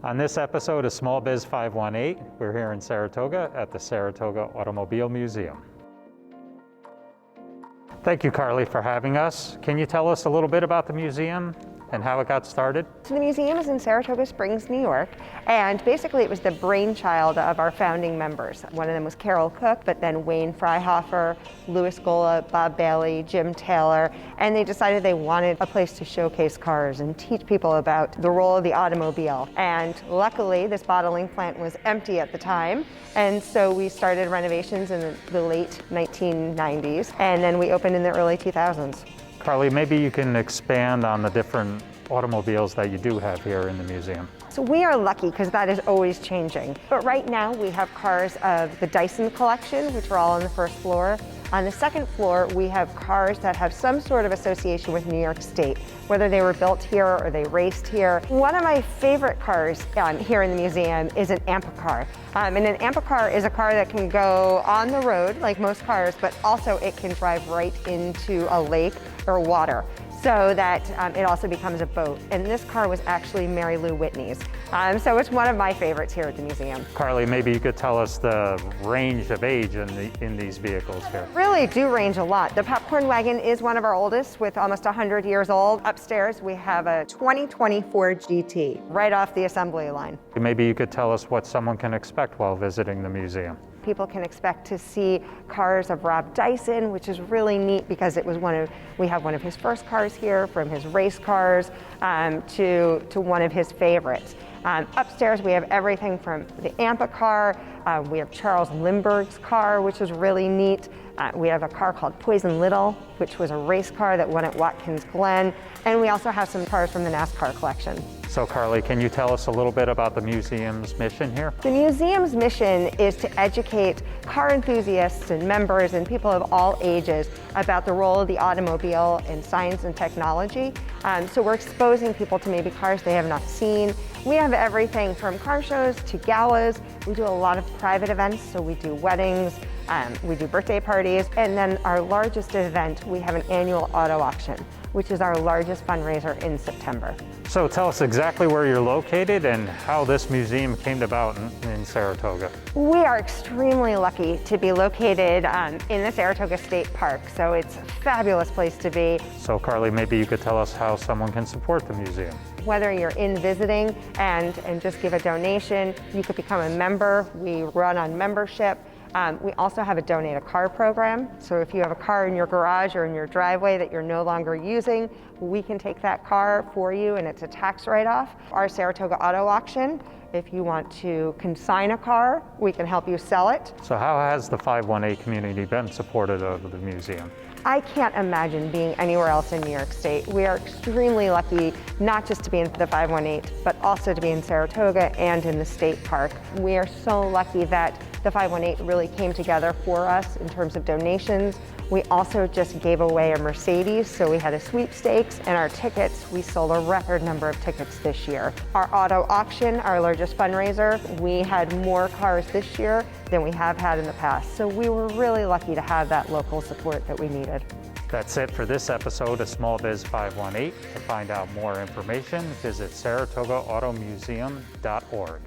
On this episode of Small Biz 518, we're here in Saratoga at the Saratoga Automobile Museum. Thank you, Carly, for having us. Can you tell us a little bit about the museum and how it got started? So the museum is in Saratoga Springs, New York, and basically it was the brainchild of our founding members. One of them was Carol Cook, but then Wayne Freihofer, Louis Gola, Bob Bailey, Jim Taylor, and they decided they wanted a place to showcase cars and teach people about the role of the automobile. And luckily, this bottling plant was empty at the time, and so we started renovations in the late 1990s, and then we opened in the early 2000s. Carly, maybe you can expand on the different automobiles that you do have here in the museum. So we are lucky because that is always changing. But right now we have cars of the Dyson Collection, which are all on the first floor. On the second floor, we have cars that have some sort of association with New York State, whether they were built here or they raced here. One of my favorite cars here in the museum is an AMPA car. And an AMPA car is a car that can go on the road, like most cars, but also it can drive right into a lake or water, so that it also becomes a boat. And this car was actually Mary Lou Whitney's. So it's one of my favorites here at the museum. Carly, maybe you could tell us the range of age in these vehicles here. Really do range a lot. The popcorn wagon is one of our oldest, with almost 100 years old. Upstairs we have a 2024 GT, right off the assembly line. Maybe you could tell us what someone can expect while visiting the museum. People can expect to see cars of Rob Dyson, which is really neat because it was we have one of his first cars here, from his race cars to one of his favorites. Upstairs we have everything from the AMPA car, we have Charles Lindbergh's car, which is really neat. We have a car called Poison Little, which was a race car that won at Watkins Glen, and we also have some cars from the NASCAR collection. So Carly, can you tell us a little bit about the museum's mission here? The museum's mission is to educate car enthusiasts and members and people of all ages about the role of the automobile in science and technology. So we're exposing people to maybe cars they have not seen. We have everything from car shows to galas. We do a lot of private events, so we do weddings, we do birthday parties, and then our largest event, we have an annual auto auction, which is our largest fundraiser in September. So tell us exactly where you're located and how this museum came about in Saratoga. We are extremely lucky to be located in the Saratoga State Park, so it's a fabulous place to be. So Carly, maybe you could tell us how someone can support the museum. Whether you're in visiting and just give a donation, you could become a member. We run on membership. We also have a donate a car program. So if you have a car in your garage or in your driveway that you're no longer using, we can take that car for you and it's a tax write-off. Our Saratoga Auto Auction, if you want to consign a car, we can help you sell it. So how has the 518 community been supportive of the museum? I can't imagine being anywhere else in New York State. We are extremely lucky not just to be in the 518, but also to be in Saratoga and in the state park. We are so lucky that the 518 really came together for us in terms of donations. We also just gave away a Mercedes, so we had a sweepstakes, and our tickets, we sold a record number of tickets this year. Our auto auction, our largest fundraiser, we had more cars this year than we have had in the past. So we were really lucky to have that local support that we needed. That's it for this episode of Small Biz 518. To find out more information, visit saratogaautomuseum.org.